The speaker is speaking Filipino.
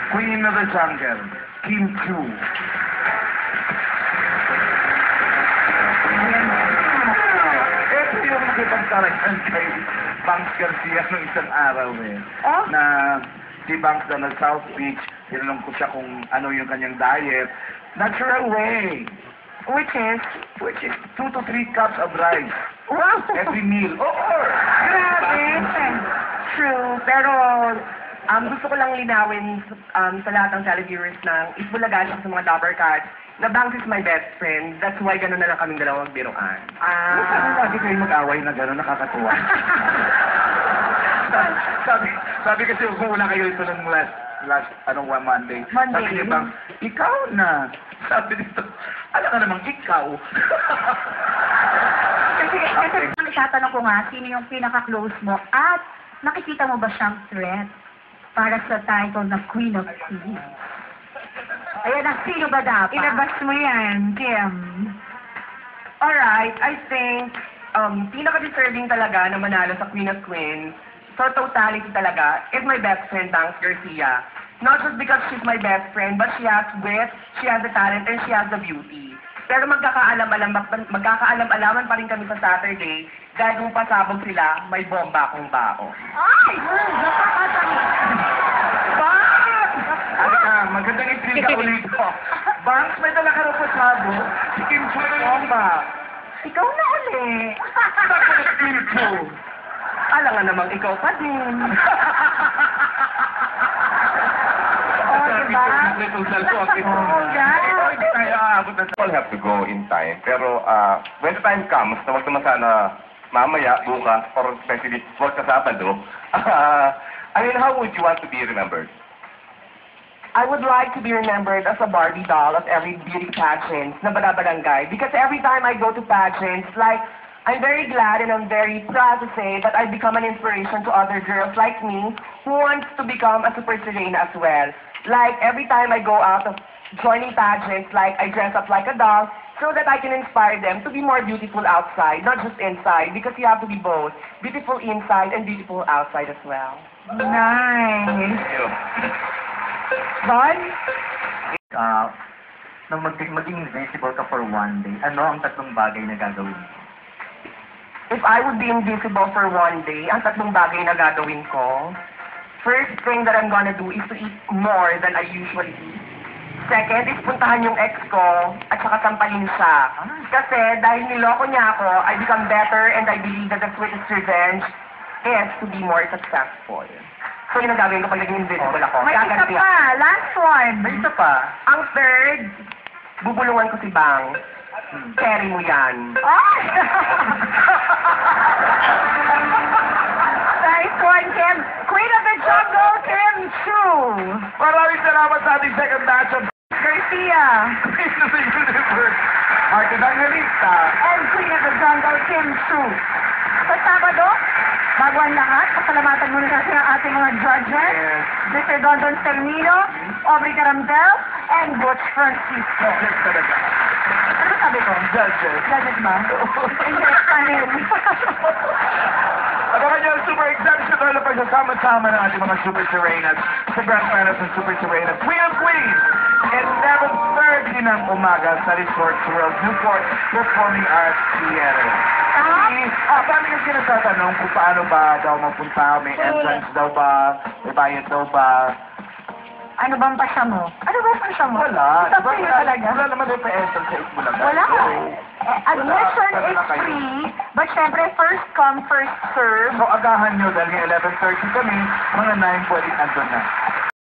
Queen of the Jungle, Kim Chu. Ito yung nakipagtarayan kay Banks Garcia nung isang araw Oh? na si Banks na nag-South Beach, tinanong ko siya kung ano yung kanyang diet. Natural way. Which is? Which is 2 to 3 cups of rice Wow! every meal. Oo! Grabe! True, pero gusto ko lang linawin sa lahat ng televiewers ng Itbulaga sa mga Dapper Cats na Banks is my best friend. That's why gano'n na lang kaming dalawang biruan. Ano lagi kayo mag-away na gano'n, nakakatuwa. sabi kasi kung wala kayo ito ng last Monday. Sabi niya bang, ikaw na. Sabi nito, alam ka namang ikaw. Kasi tatanong ko nga, sino yung pinaka-close mo at nakikita mo ba siyang threat para sa title na Queen of Queens? Ayan na, sino ba dapat? Ilabas mo yan, Kim. Alright, I think pinaka-deserving talaga na manalo sa Queen of Queens, sa totality talaga, is my best friend, Banks Garcia. Not just because she's my best friend, but she has wit, she has the talent, and she has the beauty. Pero magkakaalam-alaman pa rin kami sa Saturday dahil kung pasabog sila, may bomba akong bao. Ay! Nakakatawa! Magandang i-feel ka ulit ko. Banks, may dala ka rin pasabog. Si Kim Chu na bomba. Ikaw na uli. Saan ko Kim Chu? Alam nga namang ikaw pa din. All have to go in time. Pero when the time comes, na wag naman sana mamaya, bukas, or especially wag ka sa Sabado, I mean, how would you want to be remembered? I would like to be remembered as a Barbie doll of every beauty pageant na badabarangay. Because every time I go to pageants, like, I'm very glad and I'm very proud to say that I've become an inspiration to other girls like me who wants to become a Super Serena as well. Like, every time I go out of joining pageants, like, I dress up like a doll so that I can inspire them to be more beautiful outside, not just inside, because you have to be both beautiful inside and beautiful outside as well. Nice! Bon? Nung maging invisible ka for one day, ano ang tatlong bagay na gagawin mo? If I would be invisible for one day, ang tatlong bagay na gagawin ko, first thing that I'm gonna do is to eat more than I usually eat. Second is puntahan yung ex ko at saka sampalin siya. Kasi dahil niloko niya ako, I become better and I believe that the sweetest revenge is to be more successful. So yun ang gagawin ko pag naging invisible ako. May isa Gaganti pa! ako. Last one! May isa pa. Ang third, bubulungan ko si Bang. Carry mo yan. Ay! Nice one, Kim! Queen of the Jungle, Kim Chu! Maraming salamat sa ating second batch of Garcia! Queen of the Universe, Arte Dangalista. And Queen of the Jungle, Kim Chu. Sa Sabado, bago ang lahat, pasalamatan muna natin ang ating mga judges. Yes. Mr. Dondon Termino, Aubrey Carambel, and Butch Francisco. Yes, talaga. Ano sabi ko? Judges. Judges ba? Hindi, panin. Abangan niyo ang super exceptional na pagsasama-sama ng ating mga Super Serenas sa Grand Finals ng Super Serena Queen of Queens at 7:30 ng umaga sa Resorts World Newport Performing Arts Theater. Paano yung sinasatanong kung paano ba daw mapunta? May entrance daw ba? May bayad daw ba? Ano bang pasya mo? Ano bang pasya mo? Wala. Sa free talaga? Wala naman yung pa-entrance sa Itbulaga. Wala. So, Admission wala is na kayo. free, but syempre, first come, first serve. So, agahan nyo dahil ng 11:30 kami, mga 9 pwede nandun na.